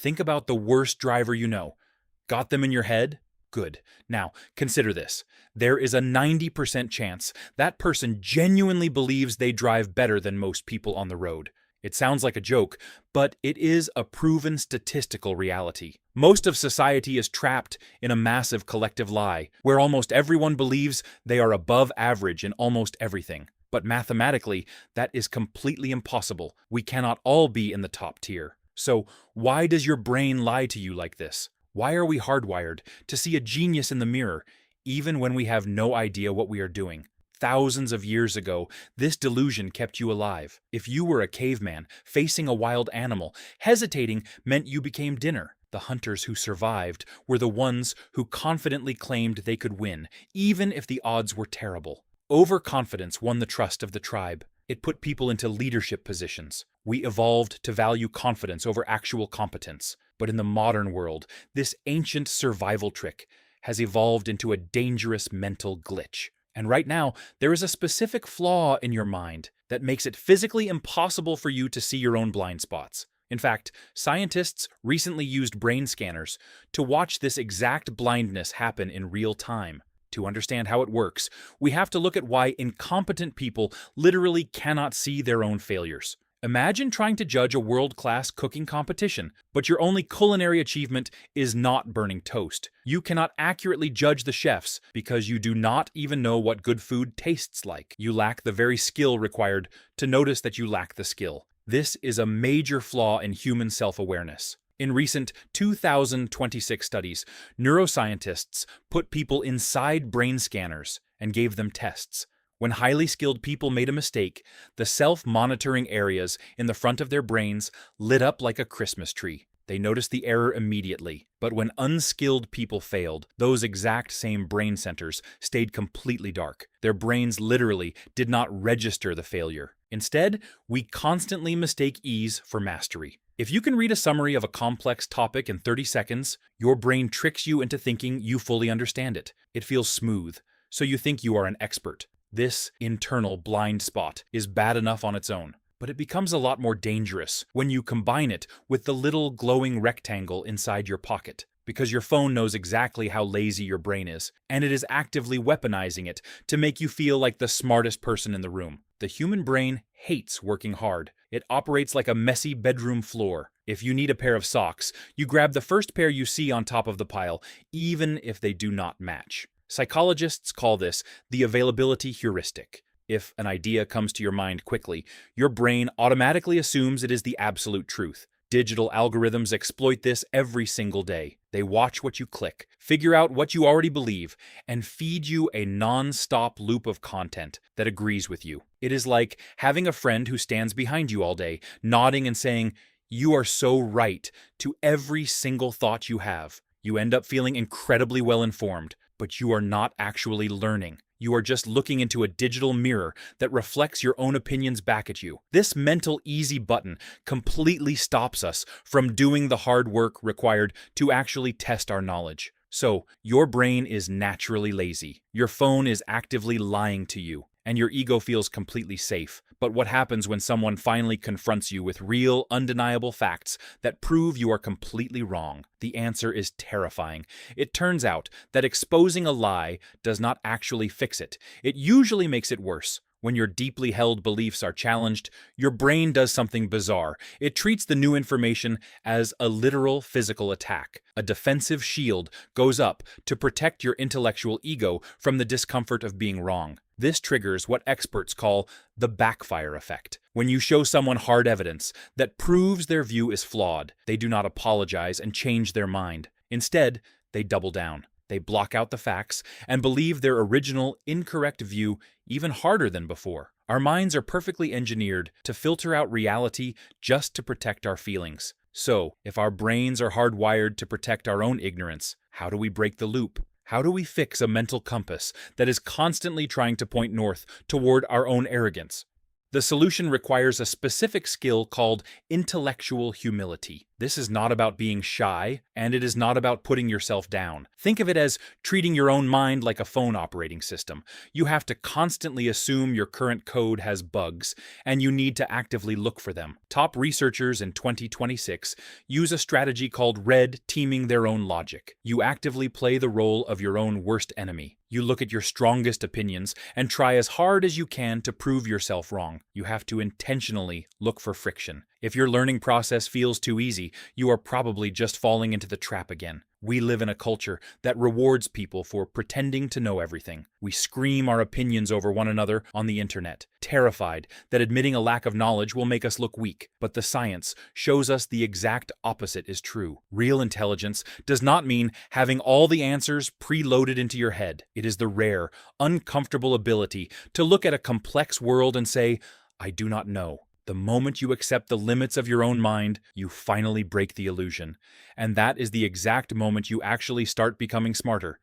Think about the worst driver you know. Got them in your head? Good. Now, consider this. There is a 90% chance that person genuinely believes they drive better than most people on the road. It sounds like a joke, but it is a proven statistical reality. Most of society is trapped in a massive collective lie, where almost everyone believes they are above average in almost everything. But mathematically, that is completely impossible. We cannot all be in the top tier. So, why does your brain lie to you like this? Why are we hardwired to see a genius in the mirror, even when we have no idea what we are doing? Thousands of years ago, this delusion kept you alive. If you were a caveman facing a wild animal, hesitating meant you became dinner. The hunters who survived were the ones who confidently claimed they could win, even if the odds were terrible. Overconfidence won the trust of the tribe. It put people into leadership positions. We evolved to value confidence over actual competence. But in the modern world, this ancient survival trick has evolved into a dangerous mental glitch. And right now, there is a specific flaw in your mind that makes it physically impossible for you to see your own blind spots. In fact, scientists recently used brain scanners to watch this exact blindness happen in real time. To understand how it works, we have to look at why incompetent people literally cannot see their own failures. Imagine trying to judge a world-class cooking competition, but your only culinary achievement is not burning toast. You cannot accurately judge the chefs because you do not even know what good food tastes like. You lack the very skill required to notice that you lack the skill. This is a major flaw in human self-awareness. In recent 2026 studies, neuroscientists put people inside brain scanners and gave them tests. When highly skilled people made a mistake, the self-monitoring areas in the front of their brains lit up like a Christmas tree. They noticed the error immediately. But when unskilled people failed, those exact same brain centers stayed completely dark. Their brains literally did not register the failure. Instead, we constantly mistake ease for mastery. If you can read a summary of a complex topic in 30 seconds, your brain tricks you into thinking you fully understand it. It feels smooth, so you think you are an expert. This internal blind spot is bad enough on its own, but it becomes a lot more dangerous when you combine it with the little glowing rectangle inside your pocket, because your phone knows exactly how lazy your brain is, and it is actively weaponizing it to make you feel like the smartest person in the room. The human brain hates working hard. It operates like a messy bedroom floor. If you need a pair of socks, you grab the first pair you see on top of the pile, even if they do not match. Psychologists call this the availability heuristic. If an idea comes to your mind quickly, your brain automatically assumes it is the absolute truth. Digital algorithms exploit this every single day. They watch what you click, figure out what you already believe, and feed you a non-stop loop of content that agrees with you. It is like having a friend who stands behind you all day, nodding and saying, "You are so right," to every single thought you have. You end up feeling incredibly well informed, but you are not actually learning. You are just looking into a digital mirror that reflects your own opinions back at you. This mental easy button completely stops us from doing the hard work required to actually test our knowledge. So, your brain is naturally lazy. Your phone is actively lying to you, and your ego feels completely safe. But what happens when someone finally confronts you with real, undeniable facts that prove you are completely wrong? The answer is terrifying. It turns out that exposing a lie does not actually fix it. It usually makes it worse. When your deeply held beliefs are challenged, your brain does something bizarre. It treats the new information as a literal physical attack. A defensive shield goes up to protect your intellectual ego from the discomfort of being wrong. This triggers what experts call the backfire effect. When you show someone hard evidence that proves their view is flawed, they do not apologize and change their mind. Instead, they double down. They block out the facts and believe their original, incorrect view even harder than before. Our minds are perfectly engineered to filter out reality just to protect our feelings. So, if our brains are hardwired to protect our own ignorance, how do we break the loop? How do we fix a mental compass that is constantly trying to point north toward our own arrogance? The solution requires a specific skill called intellectual humility. This is not about being shy, and it is not about putting yourself down. Think of it as treating your own mind like a phone operating system. You have to constantly assume your current code has bugs, and you need to actively look for them. Top researchers in 2026 use a strategy called red teaming their own logic. You actively play the role of your own worst enemy. You look at your strongest opinions and try as hard as you can to prove yourself wrong. You have to intentionally look for friction. If your learning process feels too easy, you are probably just falling into the trap again. We live in a culture that rewards people for pretending to know everything. We scream our opinions over one another on the internet, terrified that admitting a lack of knowledge will make us look weak. But the science shows us the exact opposite is true. Real intelligence does not mean having all the answers preloaded into your head. It is the rare, uncomfortable ability to look at a complex world and say, I do not know. The moment you accept the limits of your own mind, you finally break the illusion. And that is the exact moment you actually start becoming smarter.